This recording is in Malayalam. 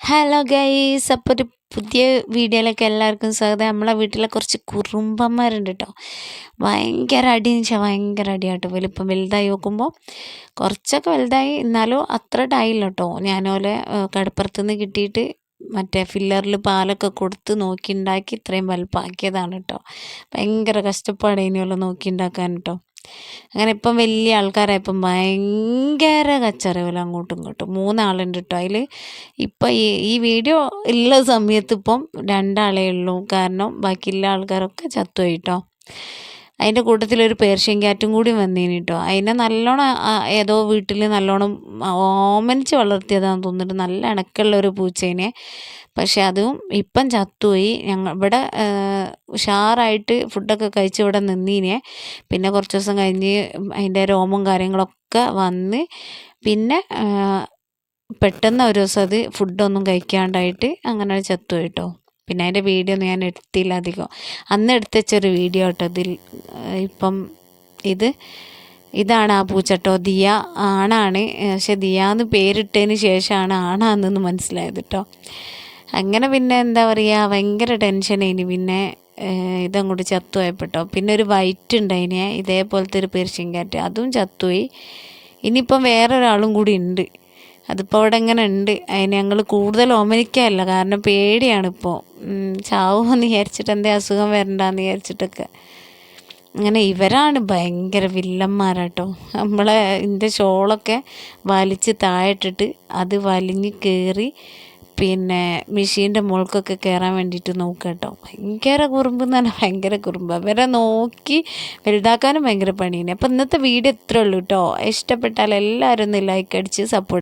ഹലോ ഗൈസ്, അപ്പോൾ ഒരു പുതിയ വീഡിയോയിലേക്ക് എല്ലാവർക്കും സ്വാഗതം. നമ്മളെ വീട്ടിലെ കുറച്ച് കുറുമ്പന്മാരുണ്ട് കേട്ടോ. ഭയങ്കര അടിയെന്ന് വെച്ചാൽ ഭയങ്കര അടിയാട്ടോ. വലിപ്പം വലുതായി നോക്കുമ്പോൾ കുറച്ചൊക്കെ വലുതായി, എന്നാലും അത്ര ആയില്ല കേട്ടോ. ഞാനോലെ കടപ്പുറത്തുനിന്ന് കിട്ടിയിട്ട് മറ്റേ ഫില്ലറിൽ പാലൊക്കെ കൊടുത്ത് നോക്കി ഉണ്ടാക്കി ഇത്രയും വലുപ്പമാക്കിയതാണ് കേട്ടോ. ഭയങ്കര കഷ്ടപ്പാട് ഇനിയുള്ള നോക്കി ഉണ്ടാക്കാൻ കേട്ടോ. അങ്ങനെ ഇപ്പം വലിയ ആൾക്കാരായപ്പം ഭയങ്കര കച്ചറകൾ അങ്ങോട്ടും ഇങ്ങോട്ടും. 3 ആളുണ്ട് കേട്ടോ. അതിൽ ഇപ്പം ഈ വീഡിയോ ഉള്ള സമയത്ത് ഇപ്പം 2 ആളേ ഉള്ളൂ. കാരണം ബാക്കിയുള്ള ആൾക്കാരൊക്കെ ചത്തുപോയി കേട്ടോ. അതിൻ്റെ കൂട്ടത്തിലൊരു പേർഷ്യൻ ക്യാറ്റും കൂടി വന്നേന് കേട്ടോ. അതിനെ നല്ലോണം ഏതോ വീട്ടിൽ നല്ലോണം ഓമനിച്ച് വളർത്തിയതാണെന്ന് തോന്നിയിട്ട് നല്ല ഇണക്കുള്ള ഒരു പൂച്ചേനെ. പക്ഷെ അതും ഇപ്പം ചത്തുപോയി. ഇവിടെ ഉഷാറായിട്ട് ഫുഡൊക്കെ കഴിച്ച് ഇവിടെ നിന്നീനെ. പിന്നെ കുറച്ച് ദിവസം കഴിഞ്ഞ് അതിൻ്റെ രോമവും കാര്യങ്ങളൊക്കെ വന്ന് പിന്നെ പെട്ടെന്ന് ഒരു ദിവസം അത് ഫുഡൊന്നും കഴിക്കാണ്ടായിട്ട് അങ്ങനെ ചത്തുപോയി കേട്ടോ. പിന്നെ അതിൻ്റെ വീഡിയോ ഒന്നും ഞാൻ എടുത്തില്ല അധികം. അന്ന് എടുത്ത് വെച്ചൊരു വീഡിയോ കേട്ടോ. ഇപ്പം ഇതാണ് ആ പൂച്ചട്ടോ. ദിയ ആണാണ്. പക്ഷെ ദിയാന്ന് പേരിട്ടതിന് ശേഷമാണ് ആണാന്നെന്ന് മനസ്സിലായത് കേട്ടോ. അങ്ങനെ പിന്നെ എന്താ പറയുക, ഭയങ്കര ടെൻഷനായിന്. പിന്നെ ഇതങ്ങോട്ട് ചത്തുപോയപ്പെട്ടോ. പിന്നെ ഒരു വൈറ്റ് ഉണ്ടായിന്, ഇതേപോലത്തെ ഒരു പേർഷ്യൻ ക്യാറ്റ്, അതും ചത്തുപോയി. ഇനിയിപ്പം വേറൊരാളും കൂടി ഉണ്ട്. അതിപ്പോൾ അവിടെ എങ്ങനെ ഉണ്ട്. അതിന് ഞങ്ങൾ കൂടുതൽ ഓമനിക്കാറില്ല, കാരണം പേടിയാണിപ്പോൾ. ചാവുമെന്ന് വിചാരിച്ചിട്ട്, എന്തേ അസുഖം വരണ്ടെന്ന് വിചാരിച്ചിട്ടൊക്കെ. അങ്ങനെ ഇവരാണ് ഭയങ്കര വില്ലന്മാരാട്ടോ. എൻ്റെ ഷോളൊക്കെ വലിച്ച് താഴെട്ടിട്ട് അത് വലിഞ്ഞ് കയറി പിന്നെ മെഷീൻ്റെ മുകൾക്കൊക്കെ കയറാൻ വേണ്ടിയിട്ട് നോക്കുക കേട്ടോ. ഭയങ്കര കുറുമ്പെന്ന് പറഞ്ഞാൽ ഭയങ്കര കുറുമ്പ്. അവരെ നോക്കി വലുതാക്കാനും ഭയങ്കര പണിയാണ്. അപ്പോൾ ഇന്നത്തെ വീഡിയോ ഇത്രയേ ഉള്ളൂ കേട്ടോ. ഇഷ്ടപ്പെട്ടാൽ എല്ലാവരും ഒന്ന് ലൈക്ക് അടിച്ച് സപ്പോർട്ട്